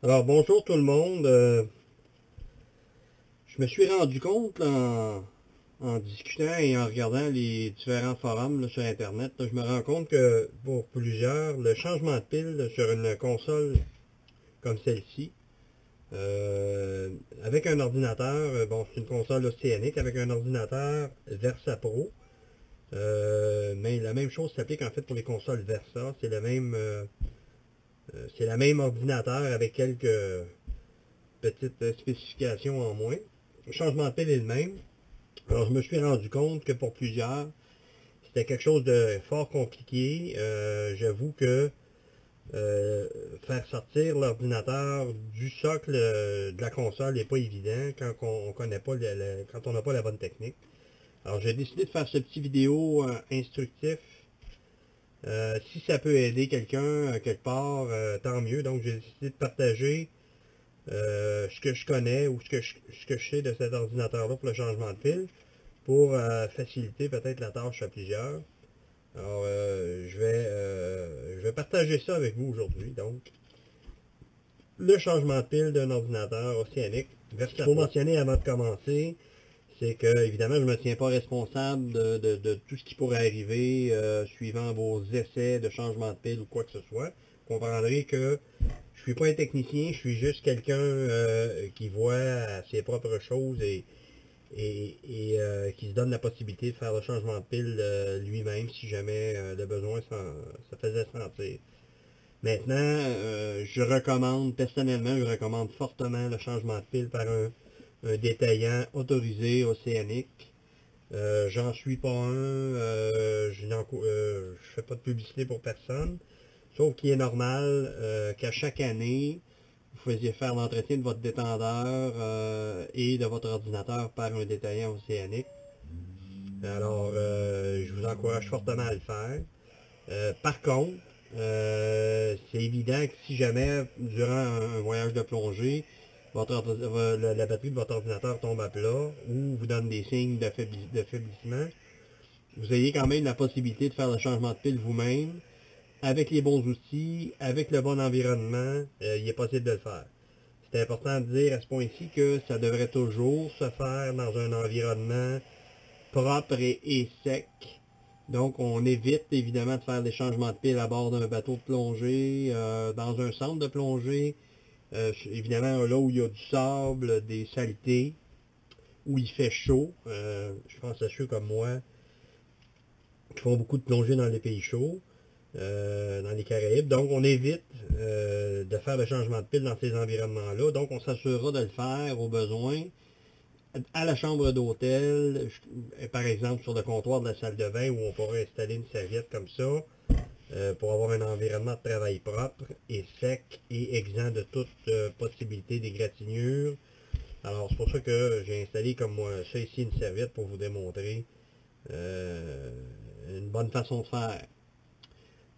Alors bonjour tout le monde. Je me suis rendu compte en discutant et en regardant les différents forums là, sur Internet, là, je me rends compte que pour plusieurs, le changement de pile sur une console comme celle-ci, euh, avec un ordinateur, bon c'est une console océanique avec un ordinateur Versa Pro, mais la même chose s'applique en fait pour les consoles Versa, c'est la même ordinateur avec quelques petites spécifications en moins. Le changement de pile est le même. Alors, je me suis rendu compte que pour plusieurs, c'était quelque chose de fort compliqué. J'avoue que euh, faire sortir l'ordinateur du socle de la console n'est pas évident quand on connaît pas quand on n'a pas la bonne technique. Alors, j'ai décidé de faire ce petit vidéo instructif. Si ça peut aider quelqu'un quelque part, tant mieux. Donc, j'ai décidé de partager ce que je connais ou ce que je sais de cet ordinateur-là pour le changement de pile pour faciliter peut-être la tâche à plusieurs. Alors, je vais partager ça avec vous aujourd'hui. Donc, le changement de pile d'un ordinateur océanique. Ce qu'il faut mentionner avant de commencer, c'est que, évidemment, je ne me tiens pas responsable de tout ce qui pourrait arriver suivant vos essais de changement de pile ou quoi que ce soit. Vous comprendrez que je suis pas un technicien, je suis juste quelqu'un qui voit ses propres choses et qui se donne la possibilité de faire le changement de pile lui-même si jamais le besoin ça faisait sentir. Maintenant, personnellement, je recommande fortement le changement de pile par un détaillant autorisé océanique. J'en suis pas un, je fais pas de publicité pour personne, sauf qu'il est normal qu'à chaque année, vous faisiez faire l'entretien de votre détendeur et de votre ordinateur par un détaillant océanique. Alors, je vous encourage fortement à le faire. Par contre, c'est évident que si jamais, durant un voyage de plongée, la batterie de votre ordinateur tombe à plat ou vous donne des signes d'affaiblissement, vous ayez quand même la possibilité de faire le changement de pile vous-même. Avec les bons outils, avec le bon environnement, il est possible de le faire. C'est important de dire à ce point-ci que ça devrait toujours se faire dans un environnement propre et sec. Donc, on évite évidemment de faire des changements de pile à bord d'un bateau de plongée, dans un centre de plongée, évidemment là où il y a du sable, des saletés, où il fait chaud. Je pense à ceux comme moi qui font beaucoup de plongée dans les pays chauds, dans les Caraïbes. Donc, on évite de faire le changement de pile dans ces environnements-là. Donc, on s'assurera de le faire au besoin à la chambre d'hôtel, par exemple sur le comptoir de la salle de bain où on pourrait installer une serviette comme ça pour avoir un environnement de travail propre et sec et exempt de toute possibilité d'égratignure. Alors c'est pour ça que j'ai installé comme moi ça ici une serviette pour vous démontrer euh, une bonne façon de faire.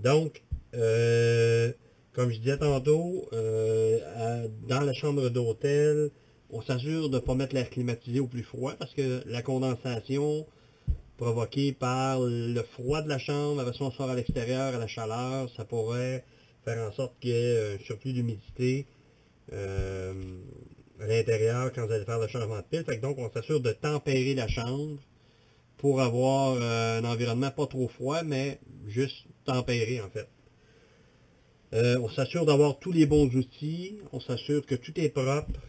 Donc, comme je disais tantôt, dans la chambre d'hôtel, on s'assure de ne pas mettre l'air climatisé au plus froid parce que la condensation provoquée par le froid de la chambre, après ça on sort à l'extérieur à la chaleur, ça pourrait faire en sorte qu'il y ait un surplus d'humidité euh, à l'intérieur quand vous allez faire le changement de pile. Fait que donc on s'assure de tempérer la chambre pour avoir un environnement pas trop froid, mais juste tempéré en fait. On s'assure d'avoir tous les bons outils, on s'assure que tout est propre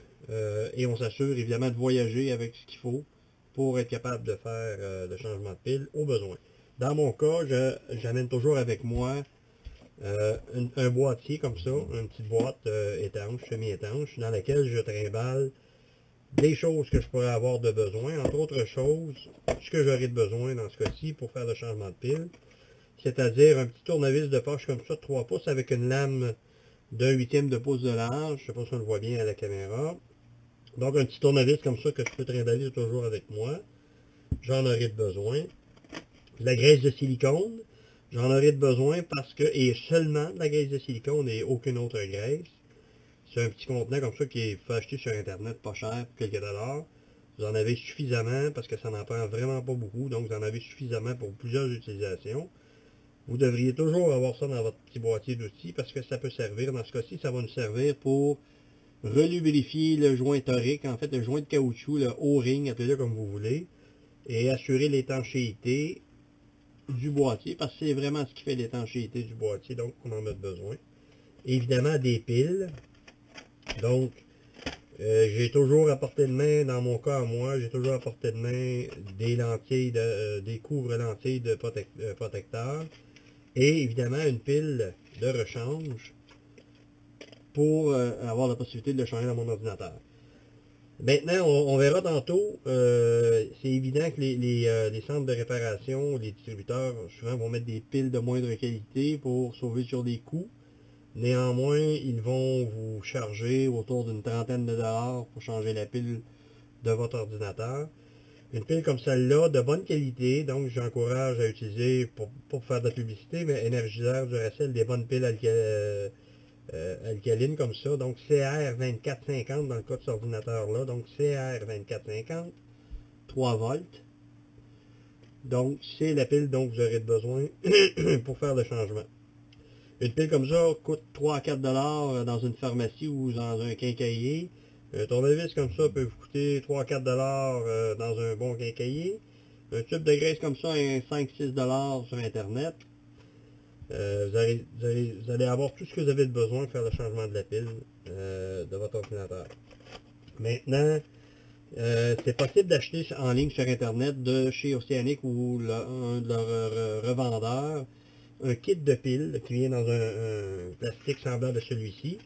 et on s'assure évidemment de voyager avec ce qu'il faut pour être capable de faire le changement de pile au besoin. Dans mon cas, j'amène toujours avec moi un boîtier comme ça, une petite boîte étanche, semi-étanche, dans laquelle je trimballe des choses que je pourrais avoir de besoin, entre autres choses, ce que j'aurais de besoin dans ce cas-ci pour faire le changement de pile, c'est-à-dire un petit tournevis de poche comme ça, de 3 pouces avec une lame d'un huitième de pouce de large, je ne sais pas si on le voit bien à la caméra. Donc un petit tournevis comme ça que je peux trimballer toujours avec moi, j'en aurai de besoin. De la graisse de silicone, j'en aurai de besoin parce que, et seulement de la graisse de silicone et aucune autre graisse. C'est un petit contenant comme ça qui est fait acheter sur internet pas cher, pour quelques dollars. Vous en avez suffisamment parce que ça n'en prend vraiment pas beaucoup, donc vous en avez suffisamment pour plusieurs utilisations. Vous devriez toujours avoir ça dans votre petit boîtier d'outils parce que ça peut servir. Dans ce cas-ci, ça va nous servir pour relubrifier le joint torique, en fait le joint de caoutchouc, le O-ring, appelez-le comme vous voulez, et assurer l'étanchéité du boîtier, parce que c'est vraiment ce qui fait l'étanchéité du boîtier, donc on en a besoin. Évidemment des piles, donc j'ai toujours à portée de main, dans mon cas à moi, j'ai toujours à portée de main des lentilles, des couvre-lentilles de protecteurs, et évidemment une pile de rechange pour avoir la possibilité de le changer dans mon ordinateur. Maintenant, on verra tantôt, c'est évident que les centres de réparation, les distributeurs, souvent vont mettre des piles de moindre qualité pour sauver sur des coûts. Néanmoins, ils vont vous charger autour d'une trentaine de dollars pour changer la pile de votre ordinateur. Une pile comme celle-là, de bonne qualité, donc j'encourage à utiliser, pour faire de la publicité, mais Energizer, Duracell, des bonnes piles alcalines comme ça, donc CR2450 dans le cas de cet ordinateur-là, donc CR2450, 3 volts. Donc, c'est la pile dont vous aurez besoin pour faire le changement. Une pile comme ça coûte 3 à 4 dollars dans une pharmacie ou dans un quincaillier. Un tournevis comme ça peut vous coûter 3 à 4 dollars dans un bon quincaillier. Un tube de graisse comme ça, 5-6 dollars sur Internet. Vous allez avoir tout ce que vous avez besoin pour faire le changement de la pile de votre ordinateur. Maintenant, c'est possible d'acheter en ligne sur Internet de chez Océanic ou un de leurs revendeurs un kit de piles qui vient dans un plastique semblant à celui-ci,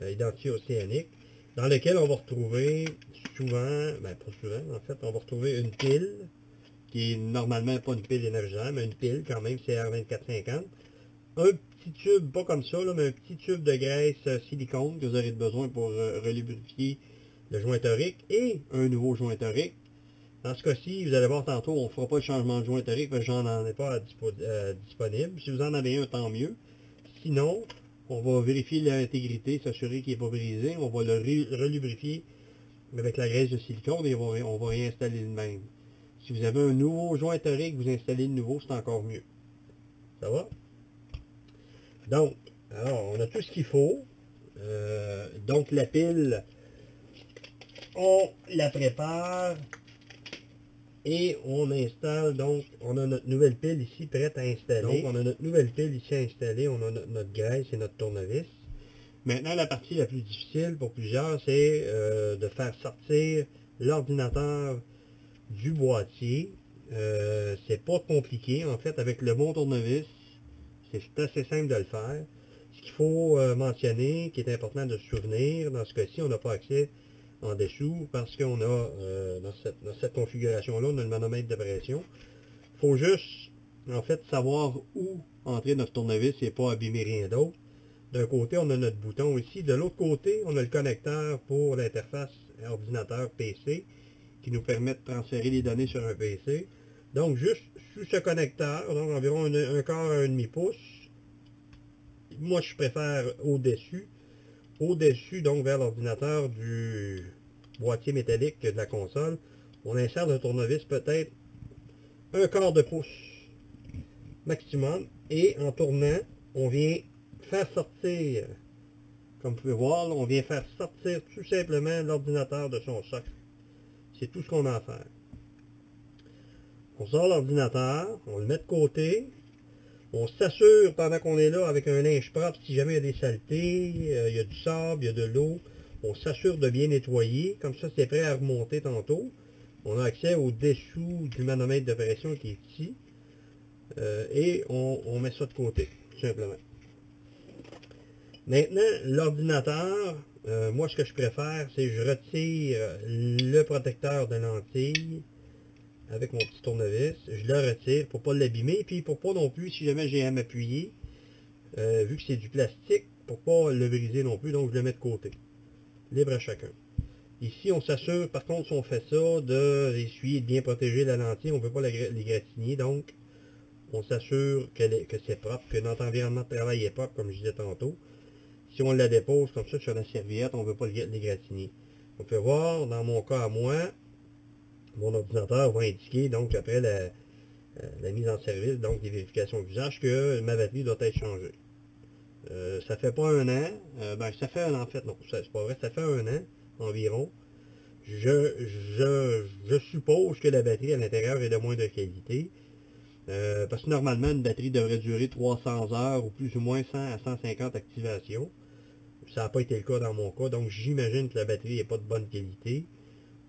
identifié Océanic, dans lequel on va retrouver souvent, ben pas souvent, en fait, on va retrouver une pile qui est normalement pas une pile énergisante, mais une pile quand même, CR2450. Un petit tube, pas comme ça, là, mais un petit tube de graisse silicone que vous aurez besoin pour relubrifier le joint torique et un nouveau joint torique. Dans ce cas-ci, vous allez voir tantôt, on ne fera pas le changement de joint torique parce que j'en ai pas disponible. Si vous en avez un, tant mieux. Sinon, on va vérifier l'intégrité, s'assurer qu'il n'est pas brisé. On va le relubrifier avec la graisse de silicone et on va réinstaller le même. Si vous avez un nouveau joint torique, vous installez le nouveau, c'est encore mieux. Ça va? Donc, alors, on a tout ce qu'il faut. Donc, la pile, on la prépare et on installe. Donc, on a notre nouvelle pile ici prête à installer. Donc, on a notre nouvelle pile ici à installer. On a notre graisse et notre tournevis. Maintenant, la partie la plus difficile pour plusieurs, c'est de faire sortir l'ordinateur du boîtier. C'est pas compliqué. En fait, avec le bon tournevis, c'est assez simple de le faire. Ce qu'il faut mentionner, qui est important de se souvenir, dans ce cas-ci, on n'a pas accès en dessous parce qu'on a, dans cette configuration-là, on a le manomètre de pression. Il faut juste, en fait, savoir où entrer notre tournevis et pas abîmer rien d'autre. D'un côté, on a notre bouton ici. De l'autre côté, on a le connecteur pour l'interface ordinateur-PC qui nous permet de transférer les données sur un PC. Donc, juste sous ce connecteur, donc environ un quart à un demi-pouce, moi, je préfère au-dessus. Au-dessus, donc, vers l'ordinateur du boîtier métallique de la console, on insère le tournevis peut-être un quart de pouce maximum. Et en tournant, on vient faire sortir, comme vous pouvez voir, là, on vient faire sortir tout simplement l'ordinateur de son socle. C'est tout ce qu'on a à faire. On sort l'ordinateur, on le met de côté. On s'assure pendant qu'on est là avec un linge propre, si jamais il y a des saletés, il y a du sable, il y a de l'eau, on s'assure de bien nettoyer, comme ça c'est prêt à remonter tantôt. On a accès au-dessous du manomètre de pression qui est ici, et on met ça de côté, tout simplement. Maintenant, l'ordinateur, moi ce que je préfère, c'est que je retire le protecteur de lentille, avec mon petit tournevis, je le retire pour pas l'abîmer, puis pour pas non plus, si jamais j'ai à m'appuyer, vu que c'est du plastique, pour pas le briser non plus, donc je le mets de côté. Libre à chacun. Ici, on s'assure, par contre, si on fait ça, de essuyer, de bien protéger la lentille, on ne peut pas l'égratigner, donc on s'assure que c'est propre, que notre environnement de travail est propre, comme je disais tantôt. Si on la dépose comme ça sur la serviette, on ne veut pas l'égratigner. On peut voir, dans mon cas à moi, mon ordinateur va indiquer, donc après la mise en service, donc des vérifications d'usage, que ma batterie doit être changée. Ça fait pas un an, ben ça fait en fait non, c'est pas vrai, ça fait un an environ. Je suppose que la batterie à l'intérieur est de moindre qualité. Parce que normalement, une batterie devrait durer 300 heures ou plus ou moins 100 à 150 activations. Ça n'a pas été le cas dans mon cas, donc j'imagine que la batterie n'est pas de bonne qualité.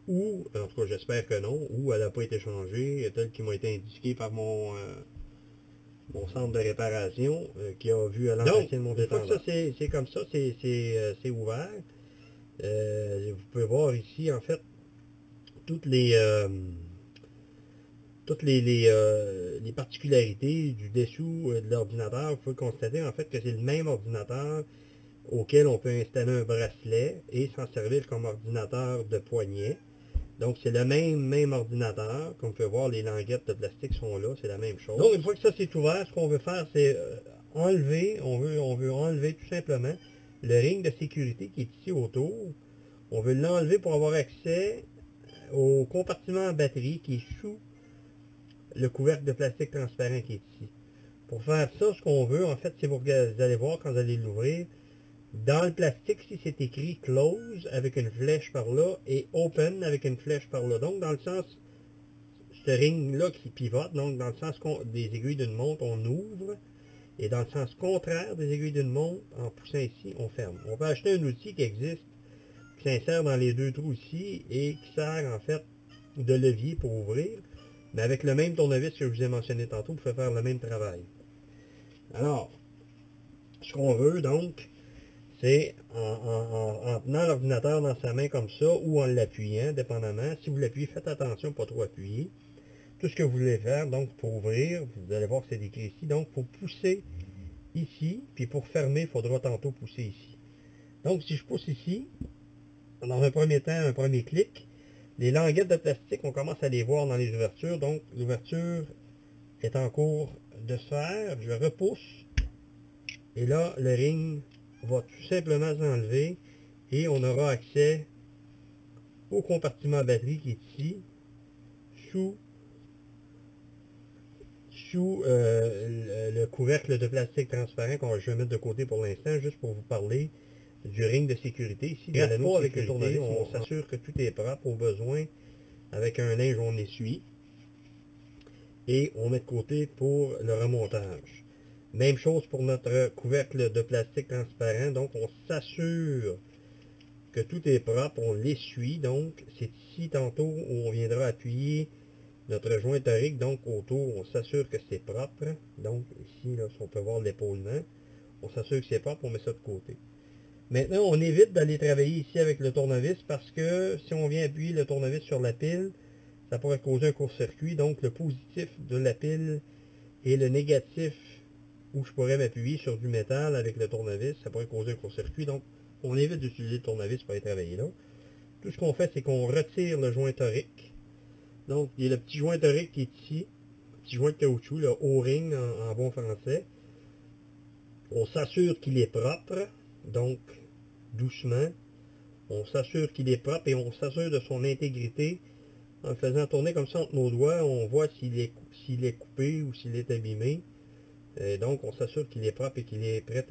Ou, en tout cas j'espère que non, ou elle n'a pas été changée, tel qui m'a été indiqué par mon centre de réparation qui a vu à l'entretien de mon détendeur. Donc, ça c'est comme ça, c'est ouvert. Vous pouvez voir ici, en fait, toutes les particularités du dessous de l'ordinateur. Vous pouvez constater en fait que c'est le même ordinateur auquel on peut installer un bracelet et s'en servir comme ordinateur de poignet. Donc c'est le même ordinateur. Comme vous pouvez voir, les languettes de plastique sont là, c'est la même chose. Donc une fois que ça c'est ouvert, ce qu'on veut faire, c'est enlever, on veut enlever tout simplement le ring de sécurité qui est ici autour. On veut l'enlever pour avoir accès au compartiment en batterie qui est sous le couvercle de plastique transparent qui est ici. Pour faire ça, ce qu'on veut, en fait, c'est vous allez voir quand vous allez l'ouvrir, dans le plastique, si c'est écrit close avec une flèche par là et open avec une flèche par là. Donc, dans le sens, ce ring-là qui pivote, donc dans le sens des aiguilles d'une montre, on ouvre. Et dans le sens contraire des aiguilles d'une montre, en poussant ici, on ferme. On peut acheter un outil qui existe, qui s'insère dans les deux trous ici et qui sert en fait de levier pour ouvrir. Mais avec le même tournevis que je vous ai mentionné tantôt, vous pouvez faire le même travail. Alors, ce qu'on veut donc, c'est en tenant l'ordinateur dans sa main comme ça ou en l'appuyant, dépendamment. Si vous l'appuyez, faites attention, pas trop appuyer. Tout ce que vous voulez faire, donc pour ouvrir, vous allez voir que c'est écrit ici, donc pour pousser ici, puis pour fermer, il faudra tantôt pousser ici. Donc si je pousse ici, dans un premier temps, un premier clic, les languettes de plastique, on commence à les voir dans les ouvertures, donc l'ouverture est en cours de se faire, je repousse, et là, le ring va tout simplement s'enlever, et on aura accès au compartiment batterie qui est ici, sous le couvercle de plastique transparent qu'on je vais mettre de côté pour l'instant, juste pour vous parler du ring de sécurité. Ici, dans l'anneau avec le tournevis, on s'assure que tout est propre au besoin. Avec un linge, on essuie. Et on met de côté pour le remontage. Même chose pour notre couvercle de plastique transparent. Donc, on s'assure que tout est propre. On l'essuie. Donc, c'est ici tantôt où on viendra appuyer notre joint torique. Donc, autour, on s'assure que c'est propre. Donc, ici, là, si on peut voir l'épaulement, on s'assure que c'est propre. On met ça de côté. Maintenant, on évite d'aller travailler ici avec le tournevis parce que si on vient appuyer le tournevis sur la pile, ça pourrait causer un court-circuit. Donc, le positif de la pile et le négatif où je pourrais m'appuyer sur du métal avec le tournevis, ça pourrait causer un court-circuit. Donc, on évite d'utiliser le tournevis pour aller travailler là. Tout ce qu'on fait, c'est qu'on retire le joint torique. Donc, il y a le petit joint torique qui est ici, le petit joint de caoutchouc, le O-ring en bon français. On s'assure qu'il est propre, donc doucement. On s'assure qu'il est propre et on s'assure de son intégrité en le faisant tourner comme ça entre nos doigts. On voit s'il est coupé ou s'il est abîmé. Et donc, on s'assure qu'il est propre et qu'il est prêt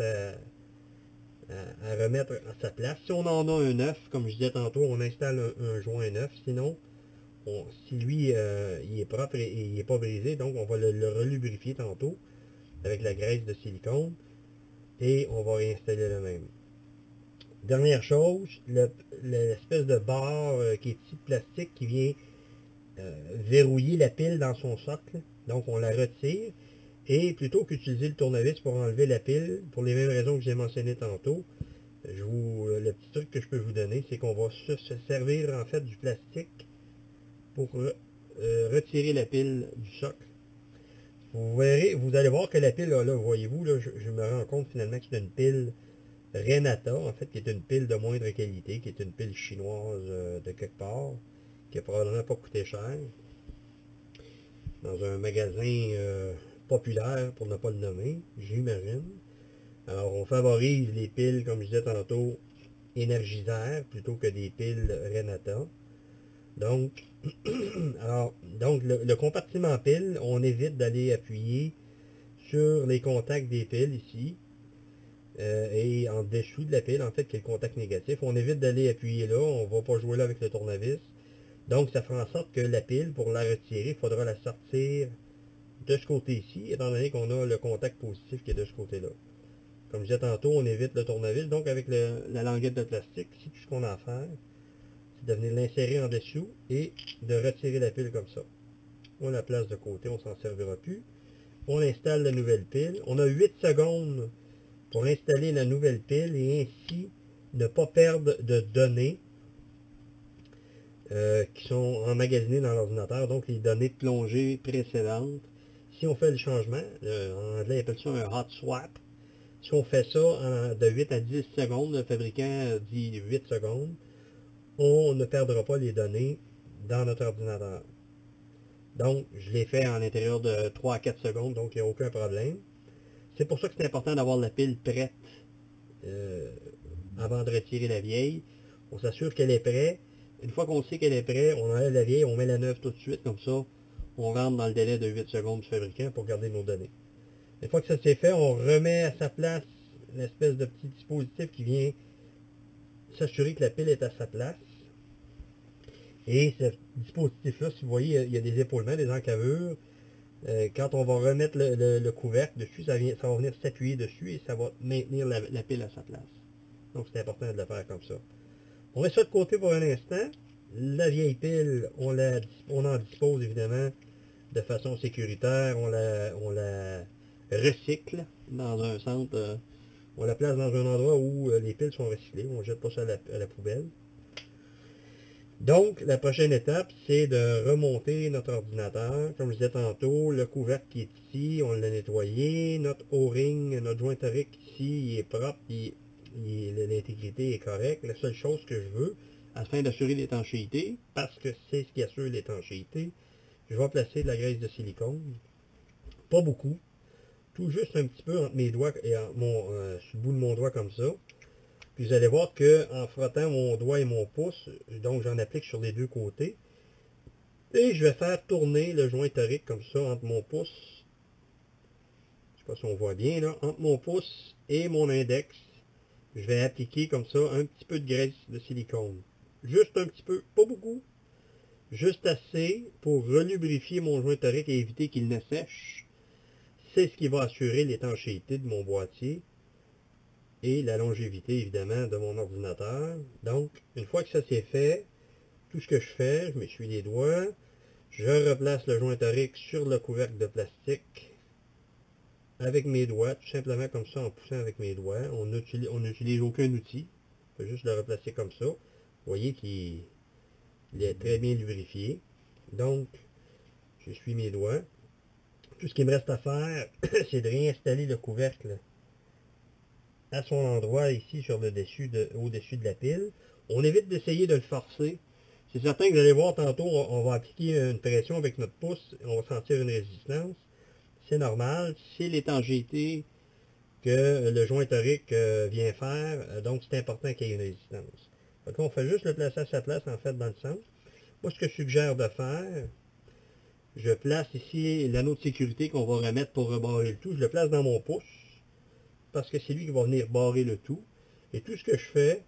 à remettre à sa place. Si on en a un neuf, comme je disais tantôt, on installe un joint neuf. Sinon, si lui, il est propre et il n'est pas brisé, donc on va le relubrifier tantôt avec la graisse de silicone et on va réinstaller le même. Dernière chose, l'espèce de barre qui est ici de plastique qui vient verrouiller la pile dans son socle. Donc on la retire. Et plutôt qu'utiliser le tournevis pour enlever la pile, pour les mêmes raisons que j'ai mentionné tantôt, le petit truc que je peux vous donner, c'est qu'on va se servir en fait du plastique pour retirer la pile du socle. Vous verrez, vous allez voir que la pile, là voyez-vous, là, je me rends compte finalement que c'est une pile Renata, en fait, qui est une pile de moindre qualité, qui est une pile chinoise de quelque part, qui a probablement pas coûté cher, dans un magasin populaire, pour ne pas le nommer, j'imagine. Alors, on favorise les piles, comme je disais tantôt, énergisaires, plutôt que des piles Renata. Donc, le compartiment pile, on évite d'aller appuyer sur les contacts des piles ici. et en dessous de la pile, en fait, qui est le contact négatif. On évite d'aller appuyer là, on ne va pas jouer là avec le tournevis. Donc, ça fera en sorte que la pile, pour la retirer, il faudra la sortir de ce côté-ci, étant donné qu'on a le contact positif qui est de ce côté-là. Comme je disais tantôt, on évite le tournevis. Donc, avec la languette de plastique, ici, tout ce qu'on a à faire, c'est de venir l'insérer en dessous et de retirer la pile comme ça. On la place de côté, on ne s'en servira plus. On installe la nouvelle pile. On a 8 secondes pour installer la nouvelle pile et ainsi ne pas perdre de données qui sont emmagasinées dans l'ordinateur, donc les données de plongée précédentes. Si on fait le changement, en anglais, ils appellent ça un hot swap. Si on fait ça de 8 à 10 secondes, le fabricant dit 8 secondes, on ne perdra pas les données dans notre ordinateur. Donc, je l'ai fait en l'intérieur de 3 à 4 secondes, donc il n'y a aucun problème. C'est pour ça que c'est important d'avoir la pile prête avant de retirer la vieille. On s'assure qu'elle est prête. Une fois qu'on sait qu'elle est prête, on enlève la vieille, on met la neuve tout de suite, comme ça, on rentre dans le délai de 8 secondes du fabricant pour garder nos données. Une fois que ça c'est fait, on remet à sa place l'espèce de petit dispositif qui vient s'assurer que la pile est à sa place. Et ce dispositif-là, si vous voyez, il y a des épaulements, des encavures. Quand on va remettre le couvercle dessus, ça va venir s'appuyer dessus et ça va maintenir la pile à sa place. Donc c'est important de le faire comme ça. On met ça de côté pour un instant. La vieille pile, on en dispose évidemment de façon sécuritaire. On la recycle dans un centre. On la place dans un endroit où les piles sont recyclées. On ne jette pas ça à la poubelle. Donc, la prochaine étape, c'est de remonter notre ordinateur. Comme je disais tantôt, le couvercle qui est ici, on l'a nettoyé. Notre O-ring, notre joint torique ici, il est propre, l'intégrité est correcte. La seule chose que je veux, afin d'assurer l'étanchéité, parce que c'est ce qui assure l'étanchéité, je vais placer de la graisse de silicone. Pas beaucoup. Tout juste un petit peu entre mes doigts et sur le bout de mon doigt comme ça. Puis vous allez voir qu'en frottant mon doigt et mon pouce, donc j'en applique sur les deux côtés, et je vais faire tourner le joint torique comme ça entre mon pouce, je ne sais pas si on voit bien là, entre mon pouce et mon index, je vais appliquer comme ça un petit peu de graisse de silicone. Juste un petit peu, pas beaucoup, juste assez pour relubrifier mon joint torique et éviter qu'il ne sèche. C'est ce qui va assurer l'étanchéité de mon boîtier et la longévité évidemment de mon ordinateur. Donc, une fois que ça c'est fait, tout ce que je fais, je m'essuie les doigts, je replace le joint torique sur le couvercle de plastique avec mes doigts, tout simplement comme ça en poussant avec mes doigts. On n'utilise aucun outil, on peut juste le replacer comme ça. Vous voyez qu'il est très bien lubrifié. Donc, j'essuie mes doigts. Tout ce qu'il me reste à faire, c'est de réinstaller le couvercle à son endroit ici sur au-dessus de la pile. On évite d'essayer de le forcer. C'est certain que vous allez voir tantôt, on va appliquer une pression avec notre pouce, on va sentir une résistance. C'est normal, c'est l'étanchéité que le joint torique vient faire, donc c'est important qu'il y ait une résistance. Donc on fait juste le placer à sa place en fait dans le centre. Moi ce que je suggère de faire, je place ici l'anneau de sécurité qu'on va remettre pour rebarrer le tout, je le place dans mon pouce, parce que c'est lui qui va venir barrer le tout. Et tout ce que je fais,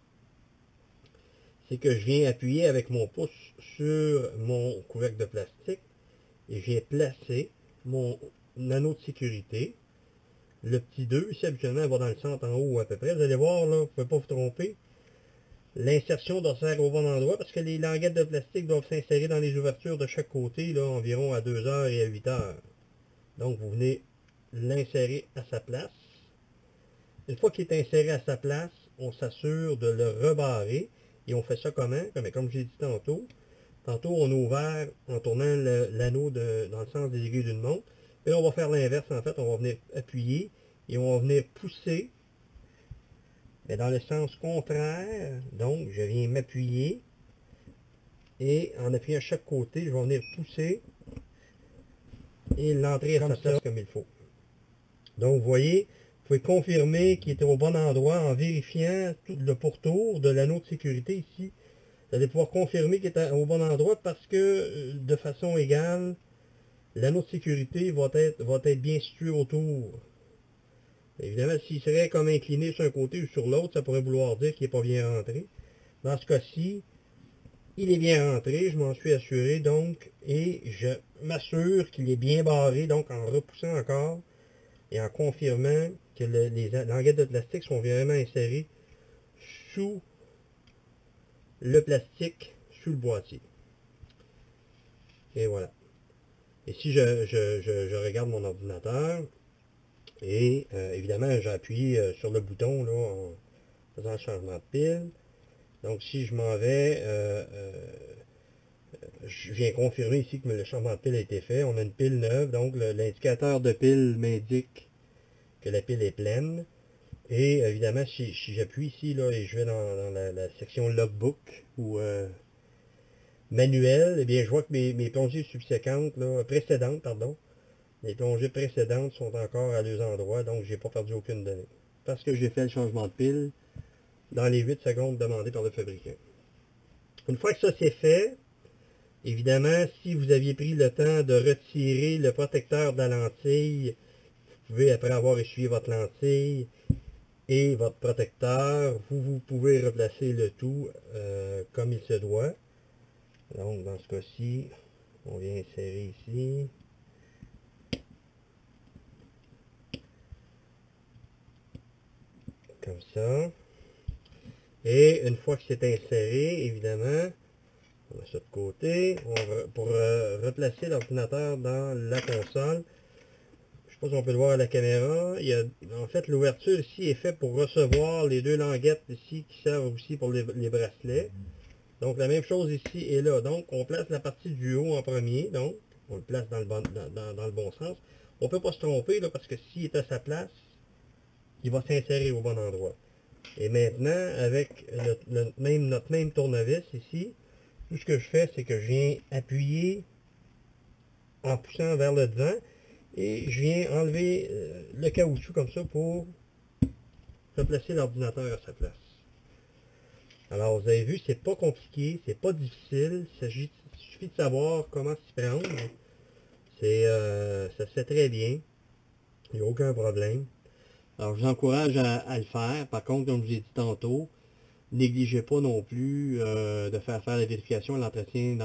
c'est que je viens appuyer avec mon pouce sur mon couvercle de plastique et je viens placer mon anneau de sécurité. Le petit 2, ici habituellement, va dans le centre en haut à peu près. Vous allez voir, là, vous ne pouvez pas vous tromper. L'insertion doit se faire au bon endroit parce que les languettes de plastique doivent s'insérer dans les ouvertures de chaque côté, là, environ à 2 heures et à 8 heures. Donc, vous venez l'insérer à sa place. Une fois qu'il est inséré à sa place, on s'assure de le rebarrer. Et on fait ça comment? Comme j'ai dit tantôt. Tantôt, on a ouvert en tournant l'anneau dans le sens des aiguilles d'une montre. Et on va faire l'inverse, en fait. On va venir appuyer et on va venir pousser. Mais dans le sens contraire. Donc, je viens m'appuyer. Et en appuyant à chaque côté, je vais venir pousser. Et l'entrée à sa place comme il faut. Donc, vous voyez, vous pouvez confirmer qu'il était au bon endroit en vérifiant tout le pourtour de l'anneau de sécurité ici. Vous allez pouvoir confirmer qu'il est au bon endroit parce que, de façon égale, l'anneau de sécurité va être bien situé autour. Évidemment, s'il serait comme incliné sur un côté ou sur l'autre, ça pourrait vouloir dire qu'il n'est pas bien rentré. Dans ce cas-ci, il est bien rentré, je m'en suis assuré donc, et je m'assure qu'il est bien barré, donc en repoussant encore et en confirmant que les languettes de plastique sont vraiment insérées sous le plastique, sous le boîtier. Et voilà. Et si je regarde mon ordinateur, et évidemment j'appuie sur le bouton là, en faisant le changement de pile. Donc si je m'en vais, je viens confirmer ici que le changement de pile a été fait. On a une pile neuve, donc l'indicateur de pile m'indique que la pile est pleine. Et évidemment, si j'appuie ici là, et je vais dans la section logbook ou manuel, eh bien je vois que mes plongées subséquentes, là, précédentes, pardon, les plongées précédentes sont encore à leurs endroits, donc j'ai pas perdu aucune donnée. Parce que j'ai fait le changement de pile dans les 8 secondes demandées par le fabricant. Une fois que ça c'est fait, évidemment, si vous aviez pris le temps de retirer le protecteur de la lentille, vous pouvez, après avoir essuyé votre lentille et votre protecteur, vous pouvez replacer le tout comme il se doit. Donc, dans ce cas-ci, on vient insérer ici. Comme ça. Et une fois que c'est inséré, évidemment, on met ça de côté. Pour replacer l'ordinateur dans la console, je ne sais pas si on peut le voir à la caméra, en fait l'ouverture ici est faite pour recevoir les deux languettes ici qui servent aussi pour les bracelets. Donc la même chose ici et là. Donc on place la partie du haut en premier, donc on le place dans le bon sens. On ne peut pas se tromper là, parce que s'il est à sa place, il va s'insérer au bon endroit. Et maintenant, avec notre même tournevis ici, tout ce que je fais, c'est que je viens appuyer en poussant vers le devant et je viens enlever le caoutchouc comme ça pour replacer l'ordinateur à sa place. Alors, vous avez vu, c'est pas compliqué, c'est pas difficile, il suffit de savoir comment s'y prendre. Ça se fait très bien, il n'y a aucun problème. Alors, je vous encourage à le faire. Par contre, comme je vous ai dit tantôt, négligez pas non plus de faire la vérification et l'entretien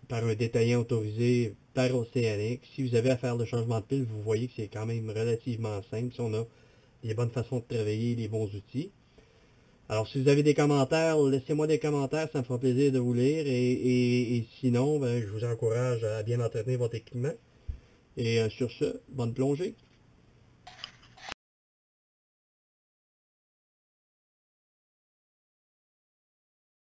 par un détaillant autorisé par Océanic. Si vous avez à faire le changement de pile, vous voyez que c'est quand même relativement simple si on a les bonnes façons de travailler, les bons outils. Alors, si vous avez des commentaires, laissez-moi des commentaires, ça me fera plaisir de vous lire. Et sinon, je vous encourage à bien entretenir votre équipement. Et sur ce, bonne plongée.